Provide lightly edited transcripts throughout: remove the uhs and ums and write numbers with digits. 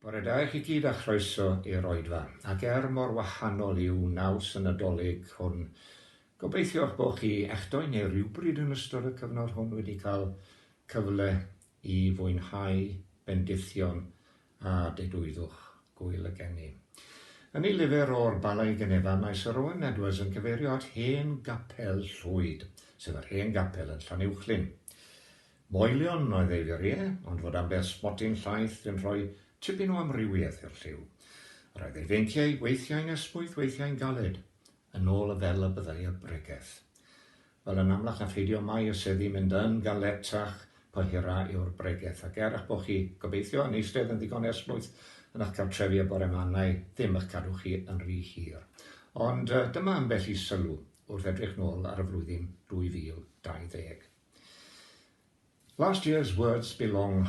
Bore da i chi gyd a chroeso i'r Oedfa, ac mor wahanol yw naws y Nadolig hwn. Gobeithio eich bod chi echtoi neu rhywbryd yn ystod y cyfnod hwn wedi cael cyfle i fwynhau bendithion a dedwyddwch gwyl y geni. Yn ei lyfr o'r Balai Genefa, mae Sir Owen Edwards yn cyfeirio at hen gapel llwyd, sef yr hen gapel yn Llanuwchlyn. Moelion oedd ei furiau, ond fod ambell sbotyn llaeth yn rhoi tipyn o amrywiaeth i'r lliw. Roedd ei feinciau weithiau'n esmwyth, weithiau'n galed, yn ôl y fel y byddai y bregaeth. Fel yn amlach na pheidio mai yseddi mynd yn galetach po hira yw'r bregaeth, ac eich bod chi gobeithio yn eistedd yn ddigon esmwyth yn eich cartrefi y bore yma, neu ddim eich cadw chi yn rhy hir. Ond dyma ambell i sylw wrth edrych nôl ar y flwyddyn 2020. Last year's words belong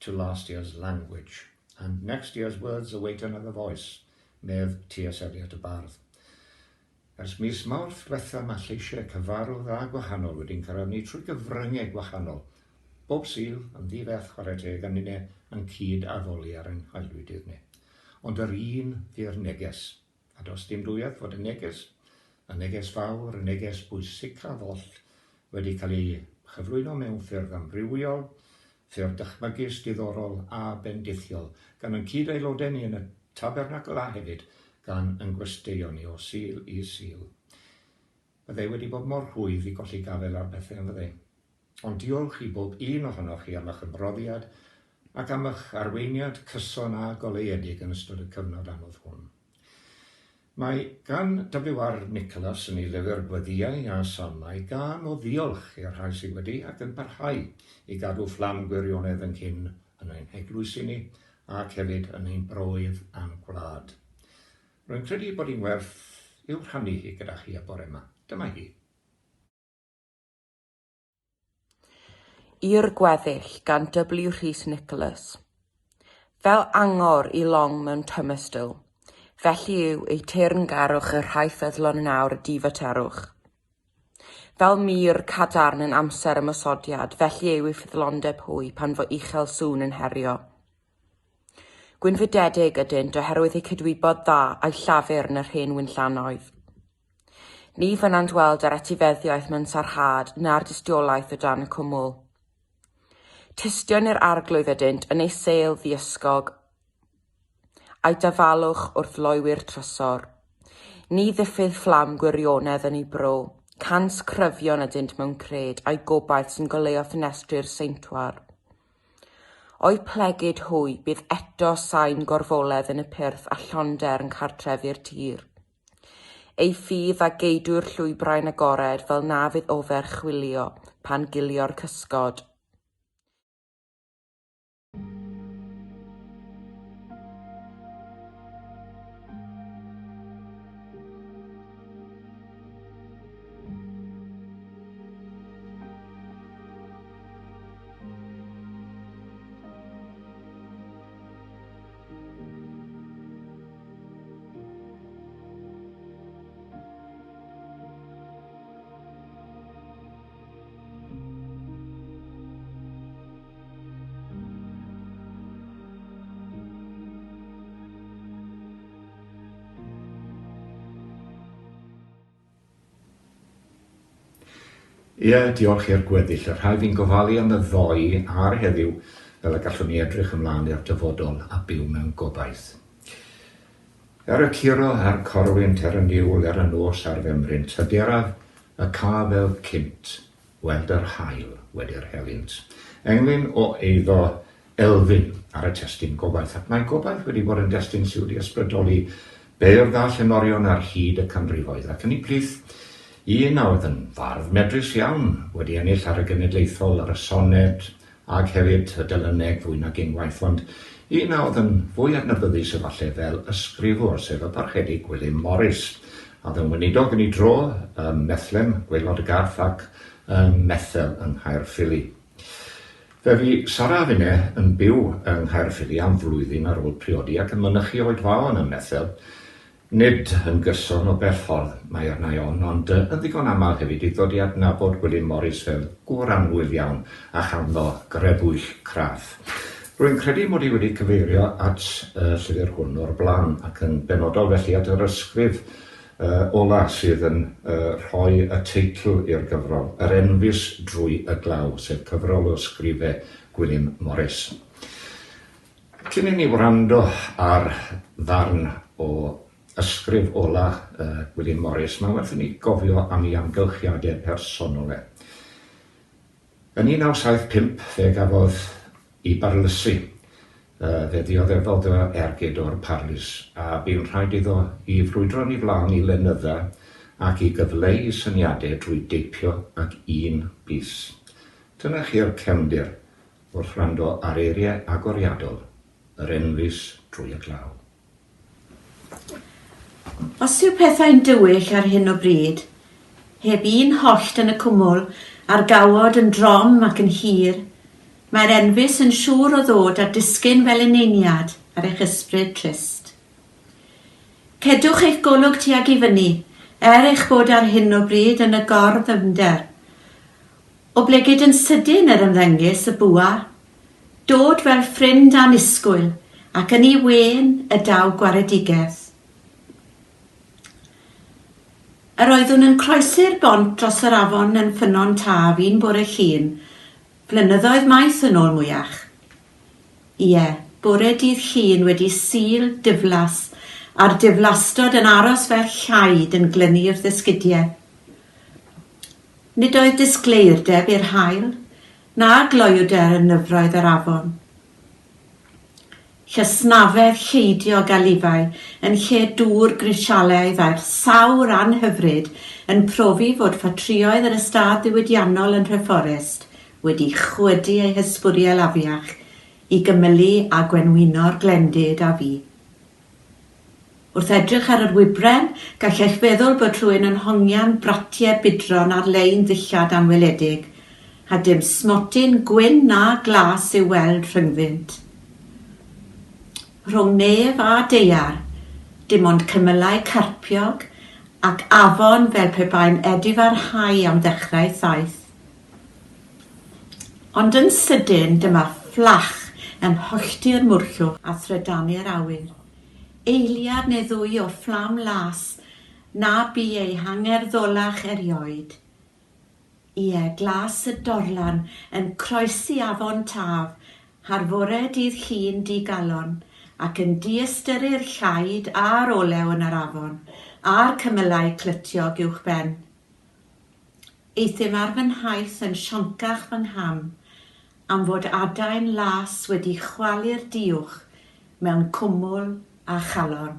to last year's language, and next year's words await another voice, medd T.S. Eliot y bardd. Ers mis Mawrth diwetha mae lleisiau cyfarwdd a gwahanol wedi'n cyrraedd ni trwy gyfryngau gwahanol. Bob Sul yn ddifeth chwarae teg yn unig yn cyd addoli ar ein haelwydydd ni. Ond yr un fy'r neges, a does dim dwyedd fod y neges fawr, y neges bwysig a ddoll wedi cael ei chyflwyno mewn ffyrdd amrywiol, ffyrdd dychmygus, diddorol a bendithiol, gan yn cyd aelodau ni yn y Tabernacl a hefyd gan yn gwesteion ni o Sul i Sul. Byddai wedi bod mor hwydd i golli gafel ar bethau yn fyddai. Ond diolch i bob un ohonoch chi am eich ymroddiad ac am eich arweiniad cyson a goleuedig yn ystod y cyfnod anodd hwn. Mae gan W.R. Nicholas yn ei lyfr Gweddiau a Salmau gan o ddiolch i'r rhai sydd wedi ac yn parhau i gadw fflam gwirionedd yn hyn yn ein eglwys i ni ac hefyd yn ein broedd a'n gwlad. Rwy'n credu bod hi'n werth i'w rhannu hi gyda chi y bore yma. Dyma hi. I'r gweddill gan W. Rhys Nicholas. Fel angor i long mewn tymystl, felly yw ei teyrngarwch yr rhai ffeddlon yn awr y difaterwch. Fel mir cadarn yn amser ymysodiad, felly yw ei ffyddlondeb hwy pan fo uchel sŵn yn herio. Gwynfydedig ydynt oherwydd ei cydwybod dda a'i llafur yn yr hen wynllanoedd. Ni fynnant weld ar etifeddiaeth mewn sarhad na'r dystiolaeth o dan y cwmwl. Tystion i'r arglwydd ydynt yn ei seil ddiysgog, a'i dafalwch wrth loiwyr trysor. Ni ddiffydd fflam gwirionedd yn ei bro, cans cryfion ydynt mewn cred a'i gobaith sy'n goleuo ffenestri'r seintwar. O'i plegyd hwy bydd eto sain gorfoledd yn y pyrth a llonder yn cartrefu'r tir. Ei ffydd a geidw'r llwybrau'n agored fel na fydd ofer chwilio pan gilio'r cysgod. Ie, diolch i'r gweddill. Y rhai fi'n gofalu am y ddoi a'r heddiw fel y gallwn ni edrych ymlaen i'r dyfodol a byw mewn gobaith. Y curo a'r corwynt yn niwl y nos a'r femrynt, hyderaf y ca fel cynt, weld yr hael wedi'r helynt. Englyn o eiddo Elfyn ar y testyn gobaith, ac mae gobaith wedi bod yn destyn sydd wedi ysbrydoli be'r ddall enorion ar hyd y canrifoedd, ac yn ei plith, un a oedd yn fardd medrus iawn wedi ennill ar y genedlaethol ar y soned ac hefyd y dylyneg fwy nag unwaith, ond un a oedd yn fwy adnabyddus efallai fel ysgrifwr, sef y parchedi Gwilym Morris, a oedd yn weinidog yn ei dro Methlem, Gwaelod y Garth ac Methel yng Nghaerffili. Fe fi Sara finne yn byw yng Nghaerffili am flwyddyn ar ôl priodi ac yn mynychu Oedfaon yn Methel, nid yn gyson o bell ffordd mae arna on, ond yn ddigon aml hefyd i ddod i adnabod Gwilym Morris fel gŵr anwyl iawn a chanddo grebwyll craff. Rwy'n credu mod i wedi cyfeirio at llyfr hwn o'r blaen ac yn benodol felly at yr ysgrif ola sydd yn rhoi y teitl i'r gyfrol, Yr Enfys Drwy y Glaw, sef cyfrol o ysgrifau Gwilym Morris. Cyn i ni wrando ar ddarn o ysgrif ola Gwilym Morris, mae werth i ni gofio am ei amgylchiadau personol e. Yn 1975 fe gafodd i barlysu. Fe ddioddefol dy ergyd o'r Parlys a bu'n rhaid iddo i frwydro'n i flaen i lenydda ac i gyfleu syniadau drwy deipio ac un bus. Dyna chi'r cefndir wrth wrando ar eiriau agoriadol, Yr Enfys Drwy y Glaw. Os yw pethau'n dywyll ar hyn o bryd, heb un hollt yn y cwmwl a'r gawod yn drom ac yn hir, mae'r enfys yn siŵr o ddod a disgyn fel yn einiad ar eich ysbryd trist. Cedwch eich golwg tuag i fyny, eich bod ar hyn o bryd yn y gor-ddyfnder. O ble gyd yn sydyn yr ymddengys y bwa, dod fel ffrind anisgwyl ac yn ei wen y daw gwaredigedd. Yr oeddwn yn croesi'r bont dros yr afon yn ffynnon Taf un bore llun, blynyddoedd maith yn ôl mwyach. Ie, bore dydd llun wedi sul diflas a'r diflastod yn aros fel llaid yn glynu'r ddysgidiau. Nid oedd disgleirdeb i'r haul, na gloiwder yn nyfroedd yr afon. Llysnafedd lleidiog a lifau yn lle dŵr grisialaidd a'r sawr anhyfryd yn profi fod ffatrioedd yr ystad ddiwydiannol yn Rheforest wedi chwydu eu hysbwriel afiach i gymylu a gwenwyno'r glendid a fi. Wrth edrych ar yr wybren, gall eich feddwl bod rhywun yn hongian bratiau bydron ar lein ddillad anweledig, a dim smotyn gwyn na glas i'w weld rhyngddynt. Rhwng nef a deiar, dim ond cymylau carpiog ac afon fel pe bain edifarhau am ddechrau thaith. Ond yn sydyn dyma fflach yn hollti'r mwrllwch a thrydanu'r awyr. Eiliad neu ddwy o fflam las na bu ei hangerddolach erioed. Ie, glas y dorlan yn croesi afon Taf, harfore dydd llun digalon, ac yn diastyru'r llaid a'r olew yn yr afon, a'r cymylau clytiog uwch ben. Eithim ar fy nhaith yn sioncach fy ngham, am fod adain las wedi chwalu'r diwch mewn cwmwl a chalon.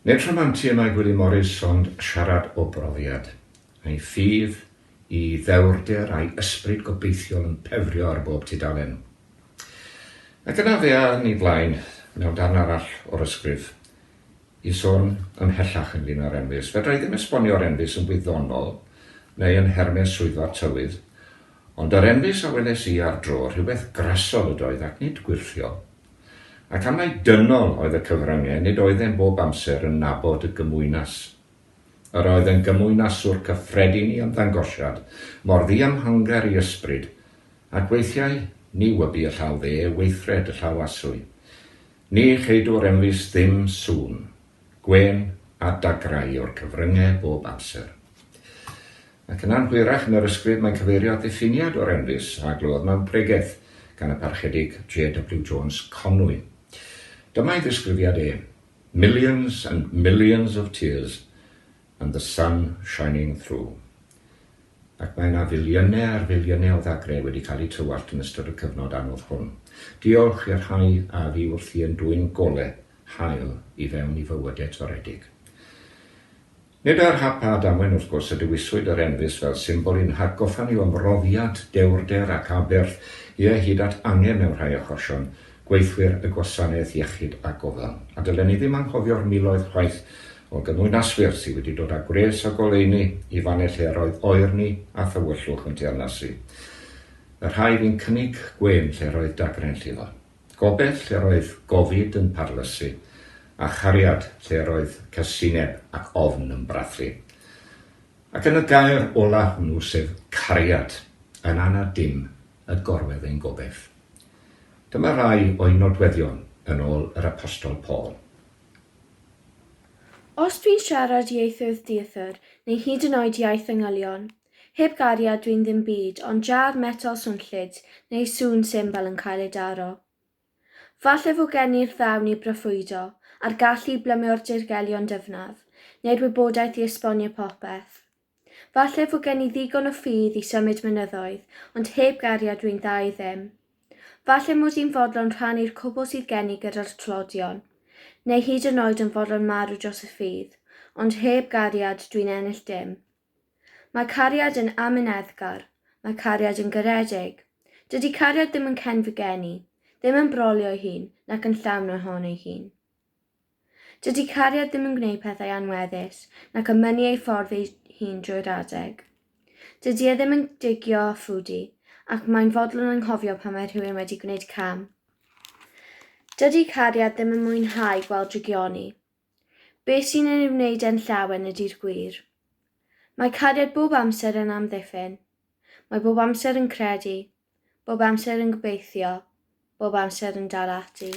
Nid rhamantu yma Gwilym Morris ond siarad o brofiad. Ei ffydd i ddewrder a'i ysbryd gobeithiol yn pefrio ar bob tudalen. Ac yna fe a ni blaen mewn darn arall o'r ysgrif i sôn ymhellach ynglyn â'r enfys. Fedra i ddim esbonio'r enfys yn wyddonol neu yn hermes swyddfa'r tywydd, ond yr enfys a weles i ar dro rhywbeth grasol ydoedd ac nid gwirthio. Ac am mai dynol oedd y cyfryngau, nid oedd e'n bob amser yn nabod y gymwynas. Yr oedd yn gymwynaswr cyffredin i ymddangosiad, mor ddiamhanger i ysbryd, ac weithiau ni wybu y llaw dde, weithred y llaw aswy. Ni cheidw'r enfys ddim sŵn, gwen a dagrau o'r cyfryngau bob amser. Ac yn anhwyrach yn yr ysgrif mae'n cyfeirio at ddiffiniad o'r enfys a glywodd mewn pregeth gan y parchedig J.W. Jones Conwy. Dyma ei ddisgrifiad e, millions and millions of tears and the sun shining through. Ac mae yna filiynau ar filiynau o ddagrau wedi cael eu tywallt yn ystod y cyfnod anodd hwn. Diolch i'r rhai a fi wrthi yn dwy'n golau hael i fewn i fywydau toredig. Nid ar hap a damwen wrth gwrs y dewiswyd yr enfys fel symbol i'n hargoffan i'w ymroddiad, dewrder ac aberth i hyd at angen mewn rhai achosion, gweithwyr y Gwasanaeth Iechyd a Gofal. A dylen ni ddim anghofio'r miloedd chwaith o gymwynaswyr sydd wedi dod â gwres o goleuni i fanau lle roedd oerni a thywyllwch yn teyrnasu. Y rhai fi'n cynnig gwen lle roedd Geraint iddo. Gobeth lle roedd gofid yn parlysu, a chariad lle roedd cysineb ac ofn yn brathlu. Ac yn y gair ola hwnnw sef cariad, yn anad dim y gorwedd ein gobeith. Dyma rai o'i nodweddion yn ôl yr apostol Paul. Os dwi'n siarad ieithoedd dieithr neu hyd yn oed iaith yngylion, heb gariad dwi'n ddim byd, ond jar metal swnllyd neu sŵn symbol yn cael ei daro. Falle fod gen i'r ddawn i broffwydo, a'r gallu blymio'r dirgelion dyfnaf, neu'r wybodaeth i esbonio popeth. Falle fod gen i ddigon o ffydd i symud mynyddoedd, ond heb gariad dwi'n dda i ddim. Falle mod i'n fodlon rhannu'r cwbl sydd gen i gyda'r tlodion, neu hyd yn oed yn fodlon marw dros y ffydd, ond heb gariad dwi'n ennill dim. Mae cariad yn amyneddgar, mae cariad yn garedig. Dydy cariad ddim yn cenfigeni, ddim yn brolio ei hun, nac yn llawn ohono ei hun. Dydy cariad ddim yn gwneud pethau anweddus, nac yn mynnu ei ffordd ei hun drwy'r adeg. Dydy e ddim yn digio a ffwdi, ac mae'n fodlon anghofio pan mae rhywun wedi gwneud cam. Dydy cariad ddim yn mwynhau gweld drigioni. Beth sy'n ei wneud e'n llawen ydy'r gwir. Mae cariad bob amser yn amddiffyn. Mae bob amser yn credu, bob amser yn gobeithio, bob amser yn dal ati.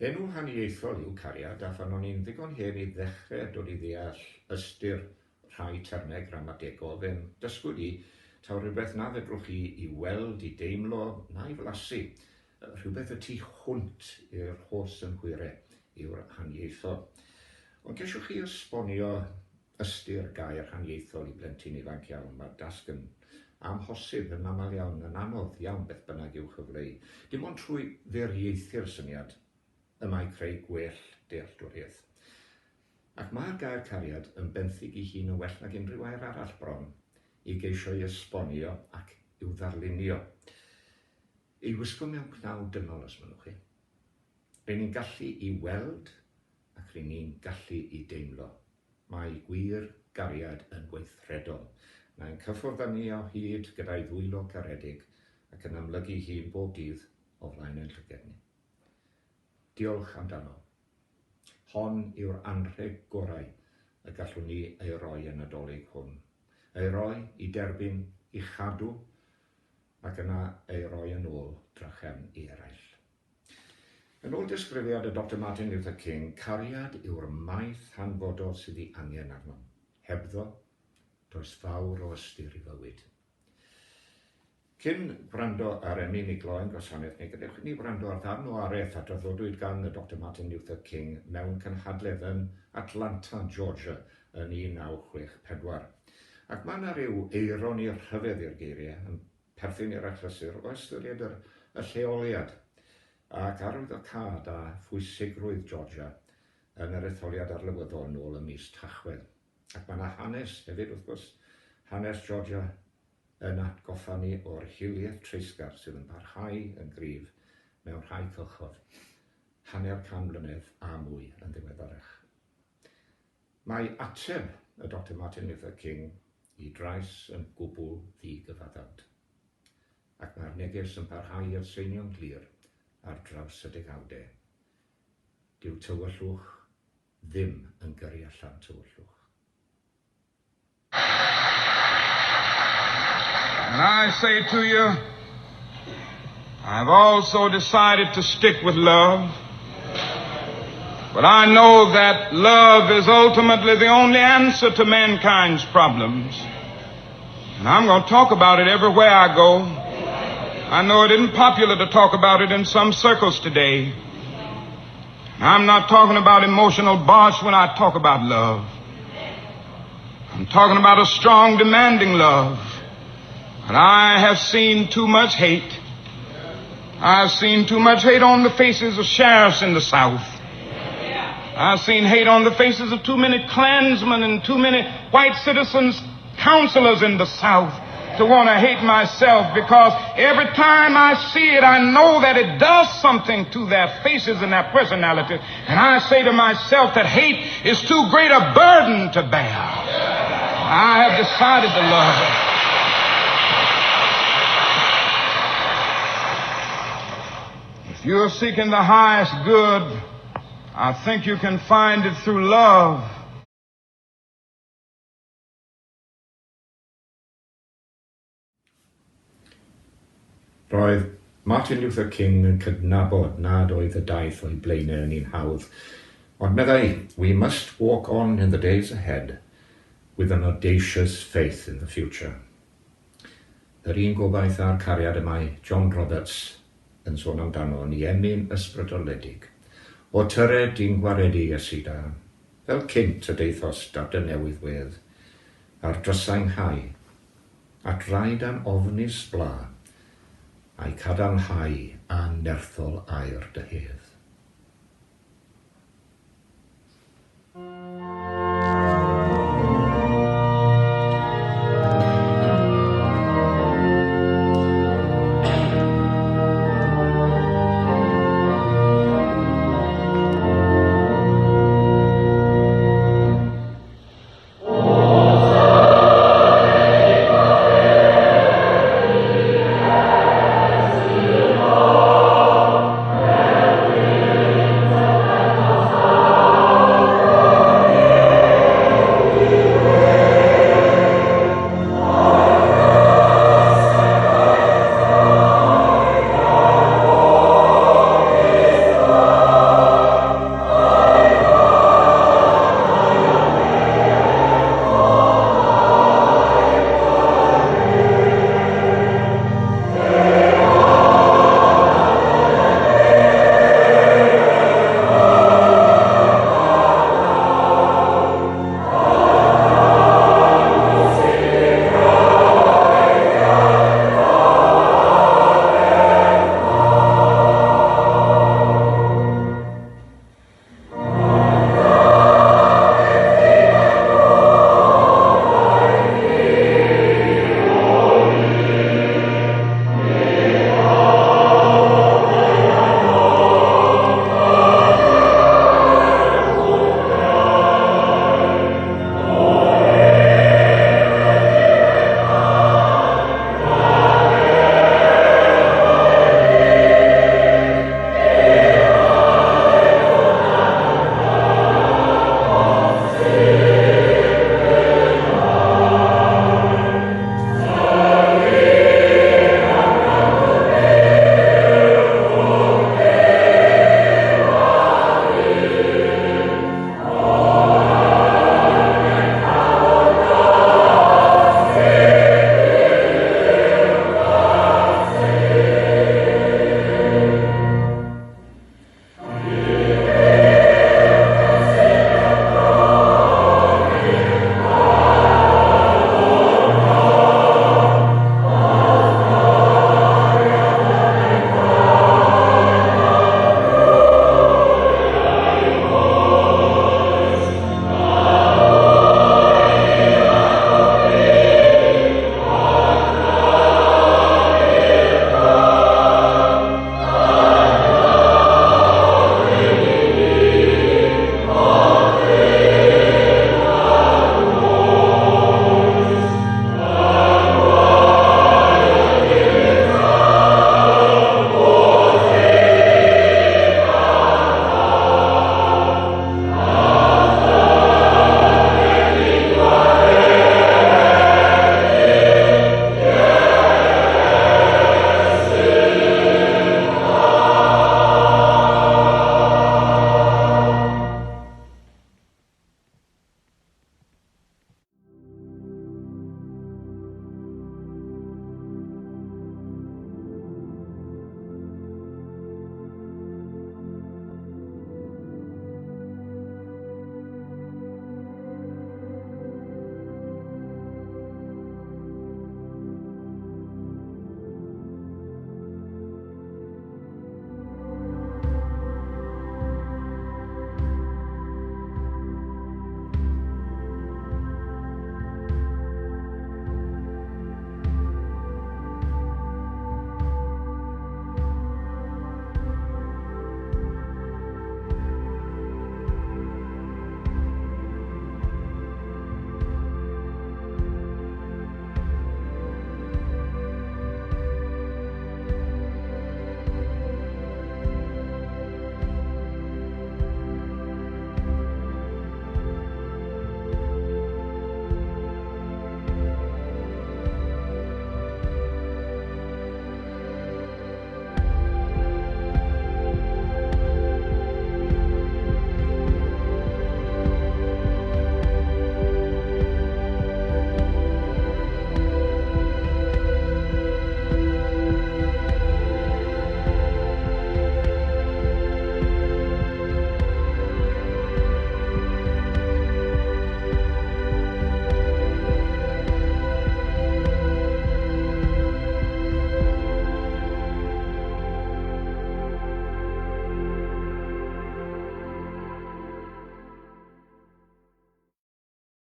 Enw haniaethol yw cariad, a phan o'n i'n ddigon hen i ddechrau dod i ddeall ystyr rhai termau gramadegol, fe'n dysgwyd i taw rhywbeth na fedrwch chi i weld, i deimlo, na i flasu. Rhywbeth y tu hwnt i'r holl synhwyrau yw'r haniaethol. Ond gesiwch chi esbonio ystyr gair haniaethol i blentyn ifanc iawn, mae'r dasg yn amhosib yn aml iawn, yn anodd iawn beth bynnag i'w chyfleu. Dim ond trwy ddiriaethu'r syniad y mae creu gwell dealltwriaeth. Ac mae'r gair cariad yn benthyg i hun yn well nag unrhyw air arall bron i geisio ei esbonio ac i'w ddarlunio. Ei wisgo mewn cnaw dynol os mynwch chi. Rydyn ni'n gallu i weld ac rydyn ni'n gallu i deimlo. Mae gwir gariad yn gweithredol. Mae'n cyffwrdd â ni o hyd gyda'i ddwylo caredig ac yn amlygu hi'n bob dydd o flaen ein llyged ni. Diolch amdano. Hon yw'r anrheg gorau y gallwn ni ei roi yn y Nadolig hwn. Ei roi i derbyn, i chadw, ac yna ei roi yn ôl drachem i eraill. Yn ôl disgrifiad y Dr. Martin Luther King, cariad yw'r maith hanfodol sydd ei angen arno. Hebddo, does fawr o ystyr i fywyd. Cyn gwrando ar Emiglo yn Gwasanaeth, neu gadewch ni gwrando ar ddarn o araith a draddodwyd gan y Dr. Martin Luther King mewn cynhadledd yn Atlanta, Georgia, yn 1964. Ac mae yna ryw eiron i'r rhyfedd i'r geiriau yn perthyn i'r achlysur o ystyried y lleoliad ac arwyddocâd a phwysigrwydd Georgia yn yr etholiad arlywyddol nôl y mis Tachwedd. Ac mae yna hanes hefyd, wrth gwrs, hanes Georgia yn atgoffa ni o'r hiliaeth treisgar sydd yn parhau yn gryf mewn rhai cylchoedd, hanner can mlynedd a mwy yn ddiweddarach. Mae ateb y Dr. Martin Luther King i drais yn gwbl ddigyfaddawd, ac mae'r neges yn parhau i'r seinio'n glir ar draws y degawdau. Dyw tywyllwch ddim yn gyrru allan tywyllwch. And I say to you, I've also decided to stick with love. But I know that love is ultimately the only answer to mankind's problems. And I'm going to talk about it everywhere I go. I know it isn't popular to talk about it in some circles today. I'm not talking about emotional bosh when I talk about love. I'm talking about a strong, demanding love. But I have seen too much hate. I've seen too much hate on the faces of sheriffs in the South. I've seen hate on the faces of too many Klansmen and too many white citizens, counselors in the South, to want to hate myself, because every time I see it, I know that it does something to their faces and their personality. And I say to myself that hate is too great a burden to bear. I have decided to love. If you're seeking the highest good, I think you can find it through love. Roedd Martin Luther King yn cydnabod nad oedd y daith o'i blaenau yn un hawdd, ond meddai, we must walk on in the days ahead with an audacious faith in the future. Yr un gobaith a'r cariad y mae John Roberts yn sôn amdano ni emyn ysbrydoledig, o tyred i'n gwaredu ysida, fel cynt y deithos darden newydd wedd, a'r drysau'n hau, at raid am ofnus bla, a'i cadarnhau a nerthol air dy hedd.